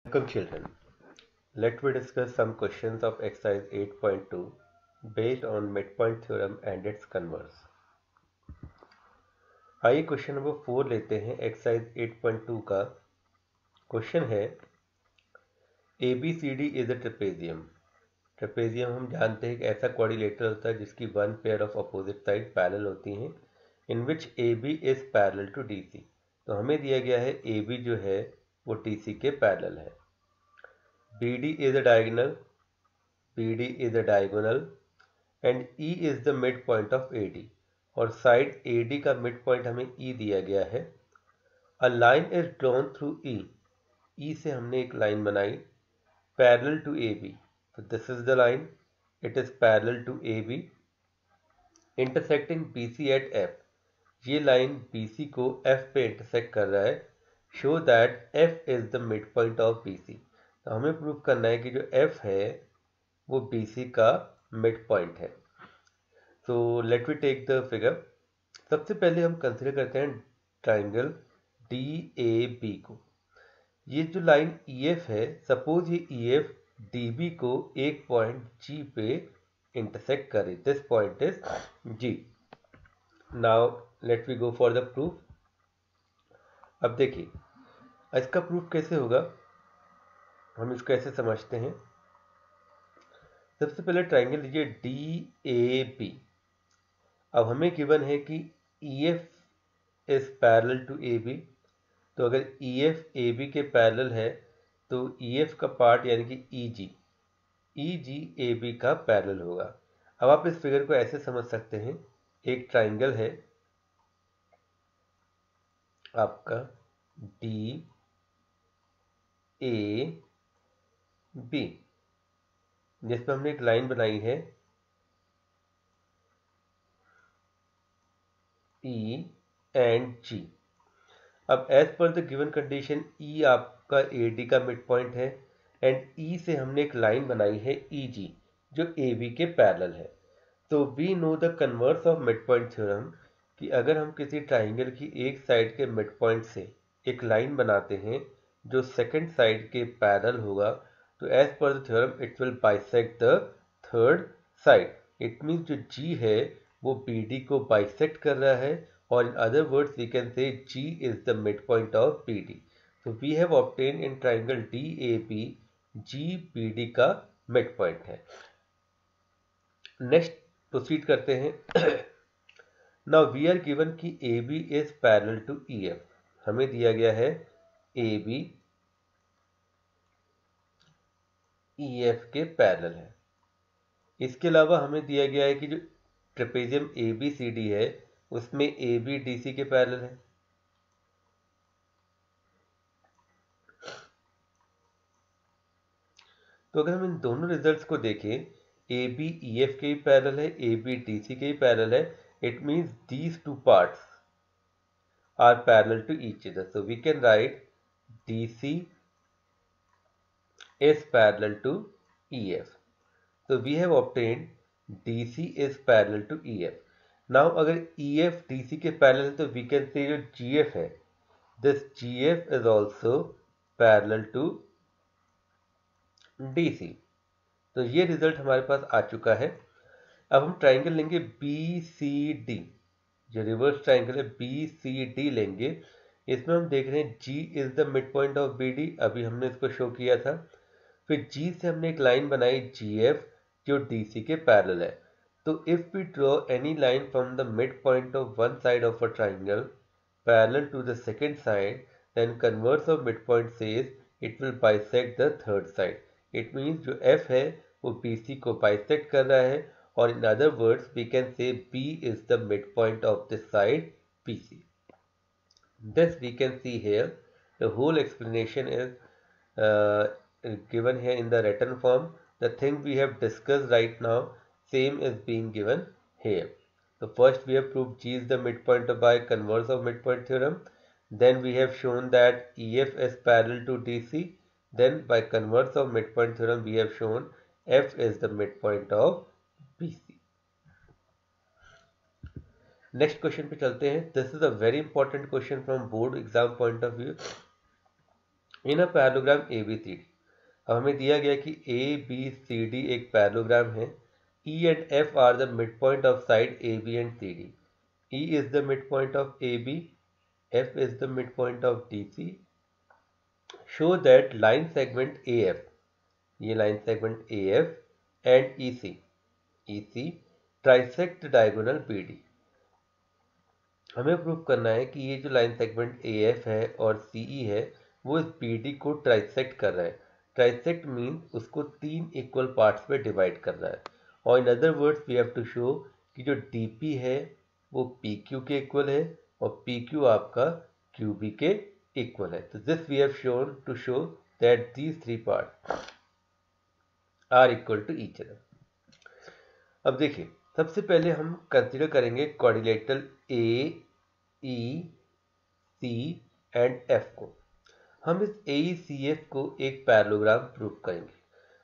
Welcome children. Let me discuss some questions of exercise 8.2 based on midpoint theorem and its converse. आइए question number 4 लेते हैं exercise 8.2 का। क्वेश्चन है ABCD is a trapezium. Trapezium हम जानते हैं कि ऐसा क्वाड्रिलेटरल होता है जिसकी one pair of opposite side parallel होती हैं, in which AB is parallel to DC। तो हमें दिया गया है AB जो है वो DC के पैरेलल है। BD is a diagonal, BD is a diagonal and E is the midpoint of AD और साइड AD का midpoint हमें E दिया गया है। A line is drawn through E, E से हमने एक लाइन बनाई parallel to AB, so this is the line, it is parallel to AB intersecting BC at F। ये लाइन BC को F पे इंटरसेक्ट कर रहा है। Show that F is the midpoint of BC। तो हमें प्रूव करना है कि जो F है वो BC का मिड पॉइंट है। तो let we take the figure. सबसे पहले हम कंसिडर करते हैं ट्राइंगल DAB को। ये जो लाइन EF है, सपोज ये EF DB को एक पॉइंट G पे इंटरसेक्ट करे। This point is G। Now let we go for the proof. अब देखिए इसका प्रूफ कैसे होगा, हम इसको ऐसे समझते हैं। सबसे पहले ट्राइंगल लीजिए DAB। अब हमें गिवन है कि EF is parallel to AB। तो अगर EF AB के पैरेलल है तो EF का पार्ट यानी कि EG AB का पैरेलल होगा। अब आप इस फिगर को ऐसे समझ सकते हैं, एक ट्राइंगल है आपका DAB, जिसमें हमने एक लाइन बनाई है E एंड G। अब as per the given condition E आपका AD का मिड पॉइंट है एंड E से हमने एक लाइन बनाई है EG जो AB के पैरेलल है। तो we know the converse of mid point theorem कि अगर हम किसी ट्राइंगल की एक साइड के मिड पॉइंट से एक लाइन बनाते हैं जो सेकंड साइड के पैरेलल होगा, तो as per the theorem it will bisect the third side. It means जो G है वो BD को बाइसेक्ट कर रहा है, or in other words we can say G is the midpoint of BD. So we have obtained in triangle DAB G BD का midpoint है। Next proceed करते हैं। नाउ वी आर गिवन कि AB is parallel to EF। हमें दिया गया है AB EF के पैरेलल है। इसके अलावा हमें दिया गया है कि जो ट्रेपेजियम ABCD है उसमें AB DC के पैरेलल है। तो अगर हम इन दोनों रिजल्ट्स को देखें, AB EF के ही पैरेलल है, AB DC के ही पैरेलल है, it means these two parts are parallel to each other. So we can write DC is parallel to EF. So we have obtained DC is parallel to EF. Now अगर EF DC के parallel है तो we can say जो GF है, this GF is also parallel to DC। तो ये result हमारे पास आ चुका है। अब हम ट्राइंगल लेंगे BCD, जो रिवर्स ट्राइंगल है BCD लेंगे। इसमें हम देख रहे हैं G is the mid point of BD, अभी हमने इसको शो किया था। फिर G से हमने एक लाइन बनाई GF जो DC के पैरेलल है। तो if we draw any line from the mid point of one side of a triangle parallel to the second side, then converse of mid point says it will bisect the third side. It means जो F है वो BC को bisect कर रहा है, और in other words we can say B is the midpoint of this side BC. This we can see here. The whole explanation is given here in the written form. The thing we have discussed right now, same is being given here. So first we have proved G is the midpoint by converse of midpoint theorem. Then we have shown that EF is parallel to DC. Then by converse of midpoint theorem we have shown F is the midpoint of BC. Next question पे चलते हैं। This is a very important question from board exam point of view. In a parallelogram ABCD। अब हमें दिया गया कि ABCD एक parallelogram है। E and F are the midpoint of side AB and CD. E is the midpoint of AB, F is the midpoint of DC. Show that line segment AF, ये line segment AF and EC trisect diagonal BD। हमें prove करना है कि ये जो line segment AF है और CE है वो इस BD को ट्राइसेक्ट कर रहा है। ट्राइसेक्ट मीन्स उसको 3 इक्वल पार्ट्स में डिवाइड कर रहा है, और in other words we have to show कि जो DP है वो PQ के इक्वल है और PQ आपका QB के इक्वल है। तो this we have shown to show that these 3 parts are equal to each other. अब देखिए, सबसे पहले हम कंसीडर करेंगे क्वाड्रिलेटरल AEC एंड F को। हम इस AECF को एक पैरेललोग्राम प्रूव करेंगे।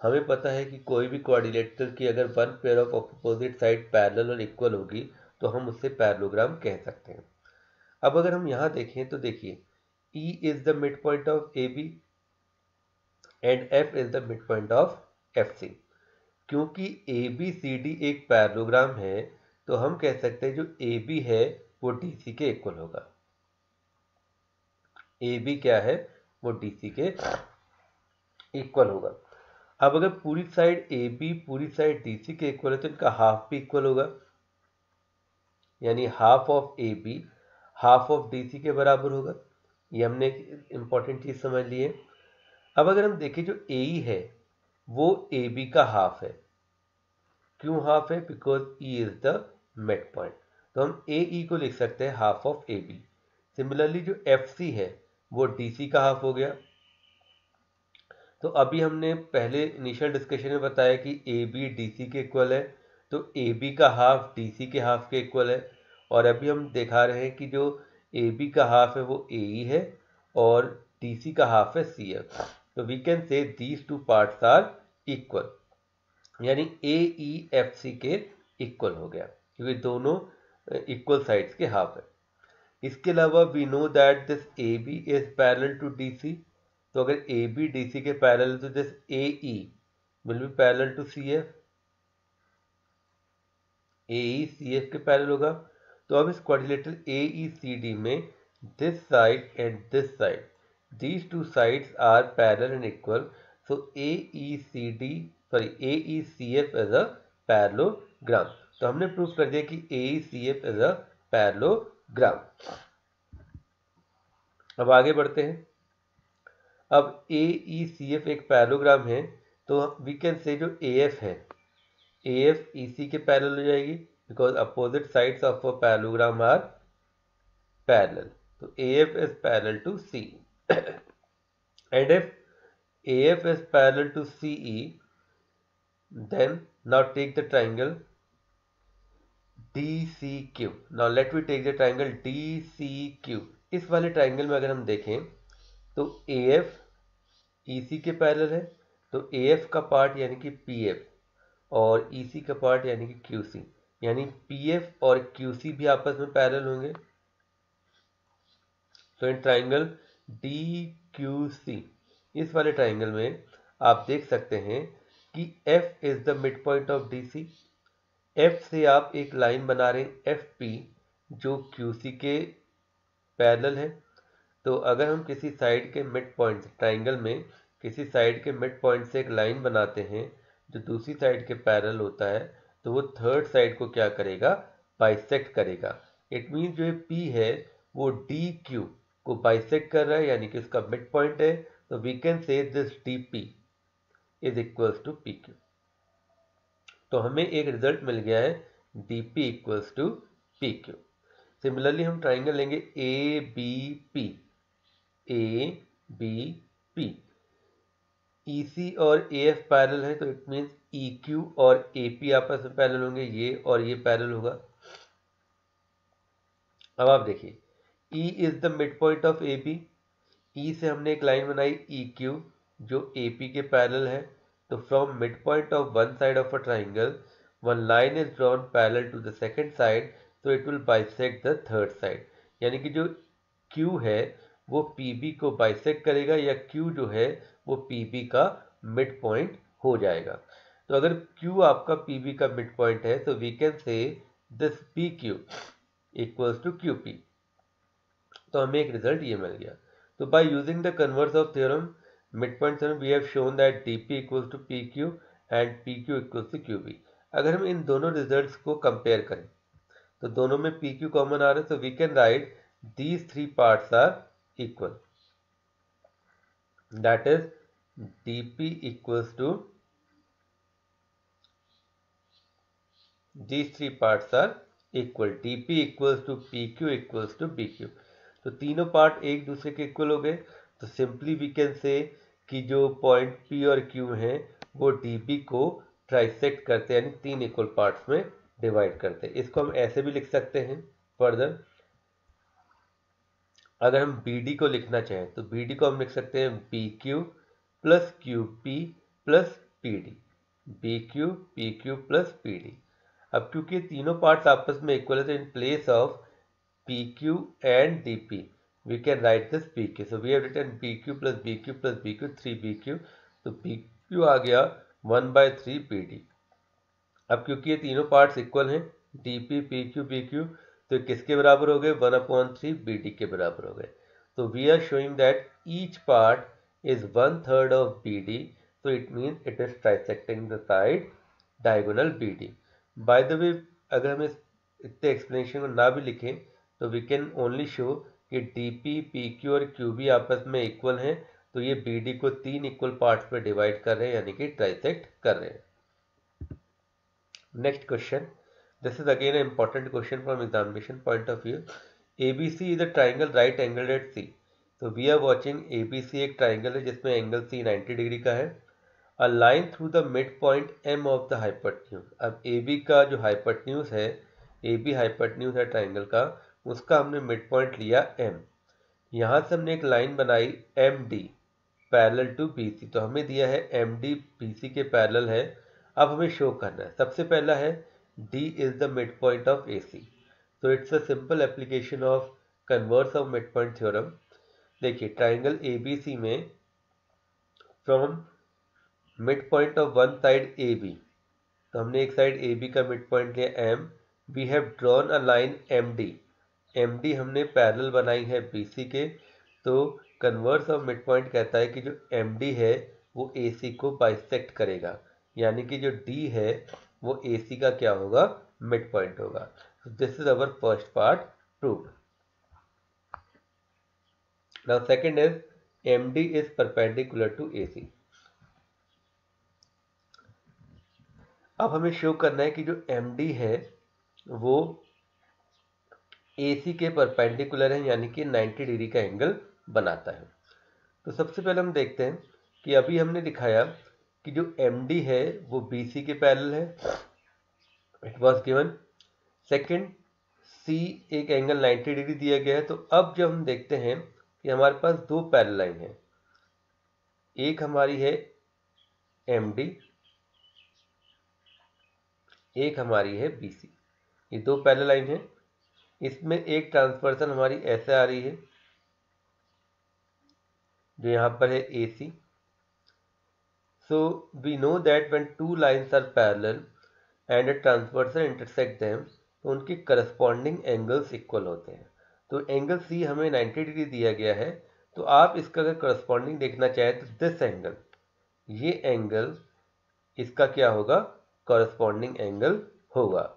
हमें पता है कि कोई भी क्वाड्रिलेटरल की अगर one pair of opposite side parallel और इक्वल होगी तो हम उससे पैरेललोग्राम कह सकते हैं। अब अगर हम यहाँ देखें तो देखिए, E is the mid point of AB and F is the mid point of FC। क्योंकि ABCD एक पैरेललोग्राम है तो हम कह सकते हैं जो AB है वो DC के इक्वल होगा। AB क्या है, वो DC के इक्वल होगा। अब अगर पूरी साइड AB पूरी साइड DC के इक्वल है तो इनका हाफ भी इक्वल होगा, यानी half of AB half of DC के बराबर होगा। ये हमने एक इंपॉर्टेंट चीज समझ ली है। अब अगर हम देखें जो AE है वो AB का हाफ है। क्यों हाफ है? Because E is the mid point, तो हम AE को लिख सकते हैं हाफ ऑफ AB। सिमिलरली जो FC है वो DC का हाफ हो गया। तो अभी हमने पहले इनिशियल डिस्कशन में बताया कि AB DC के इक्वल है, तो AB का हाफ DC के हाफ के इक्वल है। और अभी हम दिखा रहे हैं कि जो AB का हाफ है वो AE है और DC का हाफ है CF। तो we can say these two parts are equal, यानी AEFC के इक्वल हो गया क्योंकि दोनों इक्वल साइड्स के हाफ है। इसके अलावा we know that this AB is parallel to DC। तो अगर AB DC के पैरेलल तो this AE will be parallel to CF, AE CF के पैरेलल होगा। तो अब इस क्वाड्रिलेटरल AECD में this side and this side, these two sides are parallel and equal, so AECF is a parallelogram। तो हमने प्रूव कर दिया कि AECF is a parallelogram। अब आगे बढ़ते हैं। अब AECF एक पैरेललोग्राम है तो वी कैन से जो AF है AF EC के पैरेलल हो जाएगी because opposite sides of a parallelogram are parallel. तो AF is parallel to CE and if AF is parallel to CE, then now take the triangle DCQ। Now let me take the triangle DCQ। इस वाले triangle में अगर हम देखें तो AF EC के parallel है, तो AF का पार्ट यानी कि PF और EC का पार्ट यानी कि QC, यानी PF और QC भी आपस में पैरेलल होंगे। तो इन ट्राइंगल DQC, इस वाले ट्राइंगल में आप देख सकते हैं कि F is the mid point of DC। F से आप एक लाइन बना रहे हैं FP जो QC के पैरेलल है। तो अगर हम किसी साइड के मिड पॉइंट ट्राइंगल में किसी साइड के मिड पॉइंट से एक लाइन बनाते हैं जो दूसरी साइड के पैरेलल होता है तो वो थर्ड साइड को क्या करेगा, बाइसेक्ट करेगा। इट मीन जो P है वो DQ को बाइसेक्ट कर रहा है यानी कि उसका मिड पॉइंट है। तो we can say this DP is equals to PQ। तो हमें एक रिजल्ट मिल गया है DP equals to PQ। Similarly हम ट्राइंगल लेंगे ABP। ABP EC और AF पैरेलल है तो इट मींस EQ और AP आपस में पैरेलल होंगे, ये और ये पैरेलल होगा। अब आप देखिए E is the mid point of AB। E से हमने एक लाइन बनाई EQ जो AP के पैरेलल है। तो from mid point of one side of a triangle one line is drawn parallel to the second side, so it will bisect the third side। यानी कि जो Q है वो PB को बाइसेक्ट करेगा या Q जो है वो PB का मिड पॉइंट हो जाएगा। तो अगर Q आपका PB का मिड पॉइंट है तो we can say this PQ equals to QP। तो हमें एक रिजल्ट ये मिल गया। तो by using the converse of theorem mid point theorem we have shown that DP equals to PQ and PQ equals to QP। अगर हम इन दोनों रिजल्ट्स को कंपेयर करें तो दोनों में PQ कॉमन आ रहा है, तो we can write these three parts are equal, that is DP equals to, these three parts are equal, DP equals to PQ equals to BQ। तो तीनों पार्ट एक दूसरे के इक्वल हो गए। तो सिंपली वी कैन से कि जो पॉइंट P और Q हैं वो DB को ट्राइसेक्ट करते हैं, यानी तीन इक्वल पार्ट्स में डिवाइड करते हैं। इसको हम ऐसे भी लिख सकते हैं फर्दर। अगर हम BD को लिखना चाहें तो BD को हम लिख सकते हैं BQ plus QP plus PD, BQ PQ plus PD। अब क्योंकि तीनों पार्ट्स आपस में इक्वल है तो in place of PQ and DP we can write this PQ। So we have written PQ plus BQ plus BQ 3BQ। तो PQ आ गया 1/3 PD। अब क्योंकि ये तीनों पार्ट्स इक्वल हैं DP PQ BQ, तो किसके बराबर हो गए 1/3 BD के बराबर हो गए। तो we are showing that each part is 1/3 of BD, so it means it is trisecting the side diagonal BD। By the way अगर हम इतने एक्सप्लेनेशन को ना भी लिखें तो वी कैन ओनली शो कि DP PQ और QB आपस में इक्वल हैं, तो ये BD को तीन इक्वल पार्ट्स में डिवाइड कर रहे हैं, यानी कि ट्राइसेक्ट कर रहे हैं। Next question. This is again an important question from examination point of view. ABC is a triangle right angled at C. तो we are watching ABC एक ट्राइंगल है जिसमें एंगल C 90 डिग्री का है। A line through the midpoint M of the hypotenuse। अब AB का जो hypotenuse है, AB हाइपोटेन्यूज है ट्राइंगल का, उसका हमने मिड पॉइंट लिया M। यहाँ से हमने एक लाइन बनाई MD पैरेलल टू BC। तो हमें दिया है MD BC के पैरेलल है। अब हमें शो करना है, सबसे पहला है D is the mid point of AC। तो it's a simple application of converse of mid point theorem. देखिए ट्राइंगल ABC में from mid point of one side AB, तो हमने एक साइड AB का मिड पॉइंट लिया M। We have drawn a line MD हमने parallel बनाई है BC के। तो कन्वर्स ऑफ मिड पॉइंट कहता है कि जो MD है वो AC को बाइसेक्ट करेगा, यानी कि जो D है वो AC का क्या होगा, मिड पॉइंट होगा। This is our first part proved. Now second is MD is perpendicular to AC। अब हमें शो करना है कि जो MD है वो AC के परपेंडिकुलर है, यानी कि 90 डिग्री का एंगल बनाता है। तो सबसे पहले हम देखते हैं कि अभी हमने दिखाया कि जो MD है वो BC के पैरेलल है, it was given. Second C एक एंगल 90 डिग्री दिया गया है। तो अब जब हम देखते हैं कि हमारे पास दो पैरेलल लाइन है, एक हमारी है MD, एक हमारी है BC। ये दो पैरेलल लाइन है, इसमें एक ट्रांसवर्सन हमारी ऐसे आ रही है जो यहाँ पर है AC। So we know that when two lines are parallel and a transversal intersect them, तो उनके करस्पॉन्डिंग एंगल्स इक्वल होते हैं। तो एंगल C हमें 90 डिग्री दिया गया है, तो आप इसका अगर करस्पॉन्डिंग देखना चाहें तो दिस एंगल, ये एंगल इसका क्या होगा, करस्पॉन्डिंग एंगल होगा।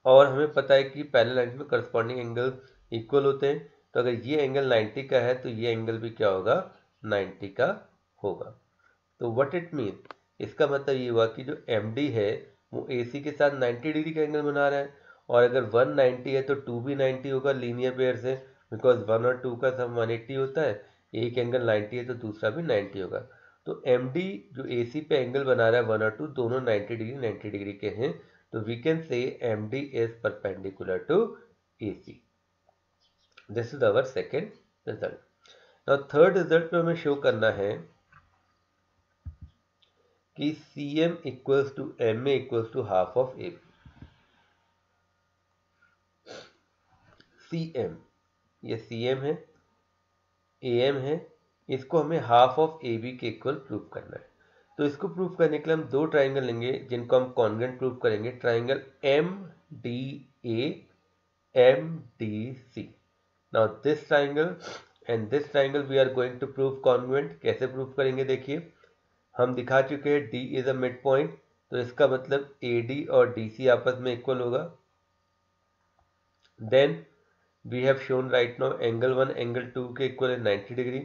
और हमें पता है कि पैरेलल लाइन में करस्पॉन्डिंग एंगल इक्वल होते हैं, तो अगर ये एंगल 90 का है तो ये एंगल भी क्या होगा, 90 का होगा। तो व्हाट इट मीन, इसका मतलब ये हुआ कि जो MD है वो AC के साथ 90 डिग्री का एंगल बना रहा है, और अगर 190 है तो 2 भी 90 होगा लीनियर पेयर से, बिकॉज 1 और 2 का सम 180 होता है। एक एंगल 90 है तो दूसरा भी 90 होगा। तो MD जो AC पे एंगल बना रहा है 1 और 2 दोनों 90 डिग्री के हैं। तो we can say MD is perpendicular to AC। This is our second result. Now third result में हमें शो करना है कि CM equals to MA equals to half of AB। CM, ये CM है AM है, इसको हमें हाफ ऑफ AB के इक्वल प्रूव करना है। तो इसको प्रूव करने के लिए हम दो ट्राइंगल लेंगे जिनको हम कॉन्ग्रुएंट प्रूव करेंगे, triangle MDA MDC। Now this triangle and this triangle we are going to prove congruent. कैसे प्रूव करेंगे देखिए, हम दिखा चुके हैं D is a mid point, तो इसका मतलब AD और DC आपस में इक्वल होगा। Then we have shown right now angle 1 angle 2 के equal है 90 degree.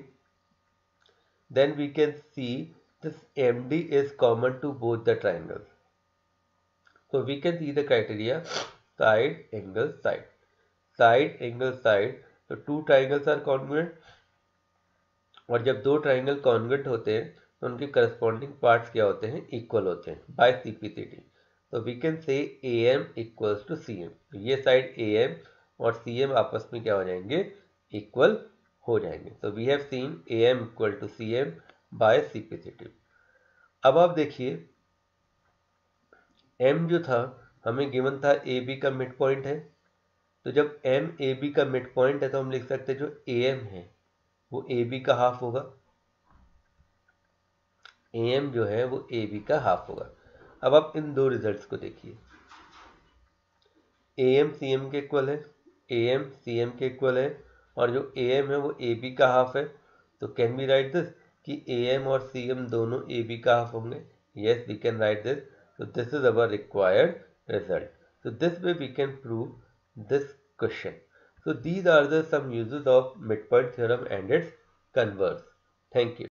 Then we can see this MD is common to both the triangles. So we can see the criteria side angle side. Side angle side, तो two triangles are congruent, और जब दो triangle congruent होते हैं तो उनके corresponding parts क्या होते हैं, इक्वल होते हैं बाय CP/CD। तो we can say AM equals to CM। तो ये साइड AM और CM आपस में क्या हो जाएंगे, इक्वल हो जाएंगे। तो we have seen AM equal to CM by CP/CD। अब आप देखिए M जो था हमें गिवन था AB का मिड पॉइंट है, तो जब M AB का मिड पॉइंट है तो हम लिख सकते हैं जो AM है वो AB का हाफ होगा। AM जो है वो AB का हाफ होगा। अब आप इन दो रिजल्ट्स को देखिए, AM CM के इक्वल है, AM CM के इक्वल है, और जो AM है वो AB का हाफ है। तो कैन वी राइट दिस कि AM और CM दोनों AB का हाफ होंगे? Yes, we can write this. So this is our required result. So this way we can prove this question. So these are the some uses of midpoint theorem and its converse. Thank you.